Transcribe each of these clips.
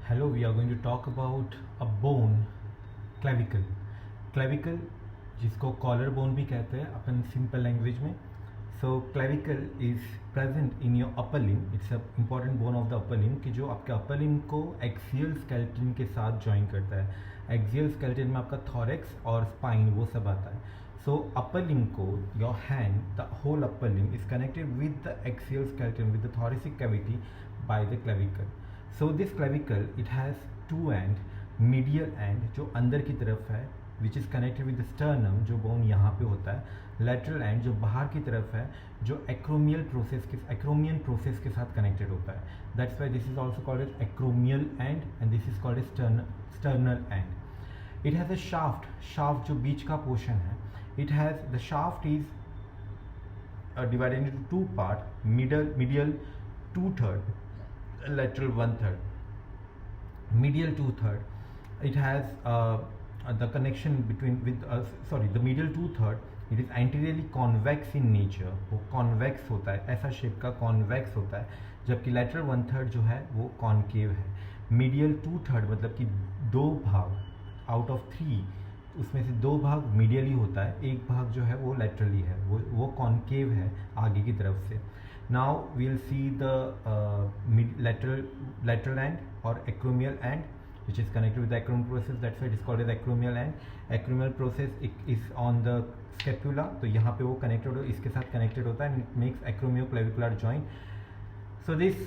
Hello, we are going to talk about a bone, clavicle. Clavicle जिसको collar bone भी कहते हैं अपन simple language में. So clavicle is present in your upper limb. It's a important bone of the upper limb कि जो आपके upper limb को axial skeleton के साथ join करता है. Axial skeleton में आपका thorax और spine वो सब आता है. So upper limb को your hand, the whole upper limb is connected with the axial skeleton with the thoracic cavity by the clavicle. So this clavicle it has two end, medial end जो अंदर की तरफ है which is connected with the sternum जो bone यहाँ पे होता है, lateral end जो बाहर की तरफ है जो acromial process के साथ connected होता है. That's why this is also called as acromial end and this is called as sternal end. It has a shaft जो बीच का portion है. It has the shaft is divided into two part, medial 2/3, lateral 1/3. Medial 2/3 it has the connection between the medial 2/3 it is anteriorly convex in nature. वो convex होता है, ऐसा shape का convex होता है, जबकि lateral 1/3 जो है वो concave है. medial 2/3 मतलब कि दो भाग out of 3 उसमें से दो भाग medially होता है, एक भाग जो है वो laterally है, वो concave है आगे की तरफ से. Now we'll see the lateral end or acromial end which is connected with the acromial process. That's why it is called as acromial end. Acromial process is on the scapula, तो यहाँ पे वो connected इसके साथ connected होता है and it makes acromioclavicular joint. So this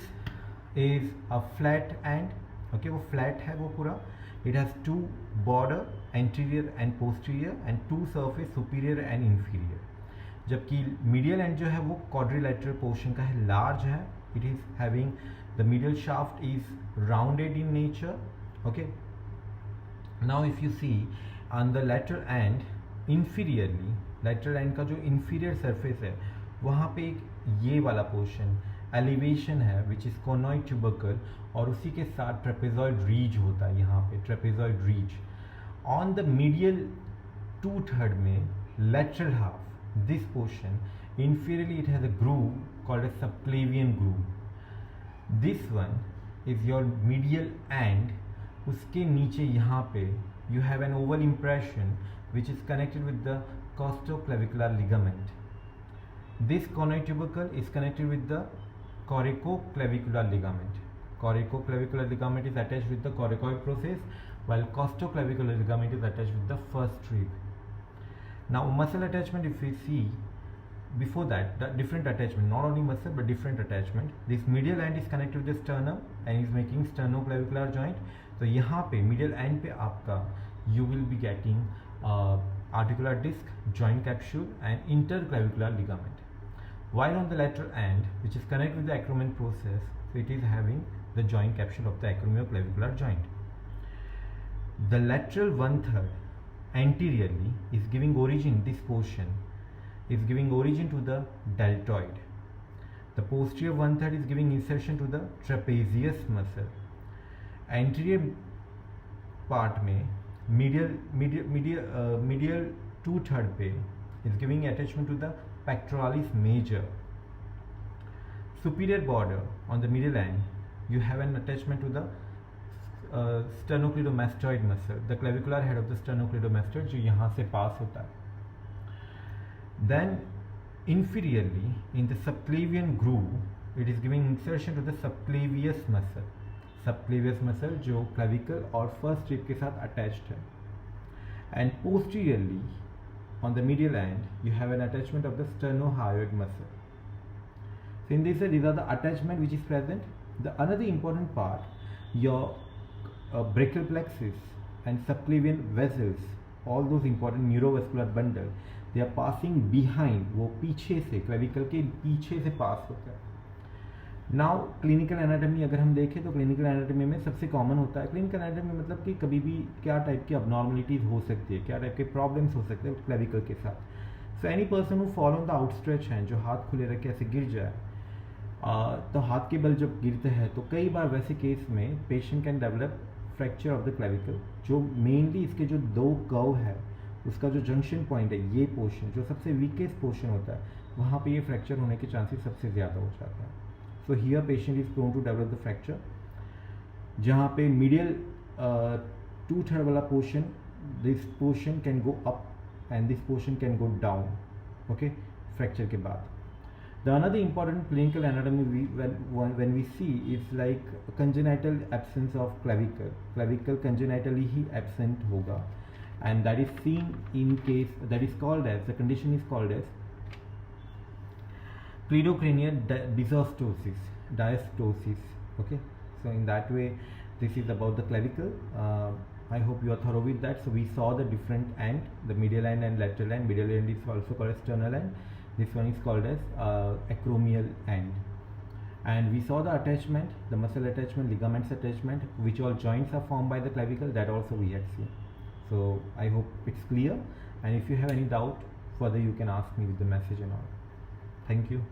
is a flat end. Okay, वो flat है वो पूरा. It has two border, anterior and posterior, and two surface, superior and inferior. जबकि medial end जो है वो quadrilateral portion का है, large है. It is having the medial shaft is rounded in nature. Okay. Now if you see on the lateral end, inferiorly, lateral end का जो inferior surface है वहाँ पे एक ये वाला portion elevation है which is conoid tubercle और उसी के साथ trapezoid ridge होता है यहाँ पे trapezoid ridge. On the medial 2/3 में lateral half, this portion inferiorly it has a groove called a subclavian groove. This one is your medial end. उसके नीचे यहाँ पे you have an oval impression which is connected with the costoclavicular ligament. This conoid tubercle is connected with the coracoclavicular ligament. Coracoclavicular ligament is attached with the coracoid process while costoclavicular ligament is attached with the first rib. Now muscle attachment, if we see before that, the different attachment, not only muscle but different attachment. This medial end is connected with the sternum and is making sternoclavicular joint. तो यहाँ पे medial end पे आपका you will be getting articular disc, joint capsule and interclavicular ligament. While on the lateral end, which is connected with the acromial process, it is having the joint capsule of the acromioclavicular joint. The lateral 1/3 anteriorly is giving origin, this portion is giving origin to the deltoid. The posterior 1/3 is giving insertion to the trapezius muscle. Anterior part में medial 2/3 पे is giving attachment to the pectoralis major. Superior border on the medial end, you have an attachment to the sternocleidomastoid muscle, the clavicular head of the sternocleidomastoid जो यहाँ से pass होता है. Then inferiorly in the subclavian groove, it is giving insertion to the subclavius muscle. Subclavius muscle जो clavicle और first rib के साथ attached है. And posteriorly on the medial end, you have an attachment of the sternohyoid muscle. So in this, these are the attachment which is present. The another important part, your brachial plexus and subclavian vessels, all those important neurovascular bundle, they are passing behind, वो पीछे से clavicle के पीछे से pass होता है. Now clinical anatomy अगर हम देखें तो क्लिनिकल एनाटॉमी में सबसे कॉमन होता है, क्लिनिकल एनाटॉमी मतलब कि कभी भी क्या टाइप की अबनॉर्मलिटीज़ हो सकती है, क्या टाइप के प्रॉब्लम्स हो सकते हैं क्लेविकल के साथ. So any person who fall on the outstretch hand, जो हाथ खुले रख के ऐसे गिर जाए, तो हाथ के बल जब गिरते हैं तो कई बार वैसे केस में patient can develop fracture of the clavicle. जो मेनली इसके जो दो कर्व है उसका जो जंक्शन पॉइंट है, ये पोर्शन जो सबसे वीकेस्ट पोर्शन होता है, वहाँ पे ये फ्रैक्चर होने के चांसेस सबसे ज़्यादा हो जाते हैं. So here patient is prone to develop the fracture. जहाँ पे मीडियल 2/3 वाला portion, this portion can go up and this portion can go down, okay, fracture के बाद. The another important clinical anatomy when we see is like congenital absence of clavicle. Clavicle congenitally he absent होगा, and that is seen in case that is called as, the condition is called as cleidocranial diastosis. Okay, so in that way this is about the clavicle. I hope you are thorough with that. So we saw the different end, the medial end and lateral end. Medial end is also called as sternal end. This one is called as acromial end. And we saw the attachment, the muscle attachment, ligaments attachment, which all joints are formed by the clavicle. That also we had seen. So I hope it's clear, and if you have any doubt further, you can ask me with the message and all. Thank you.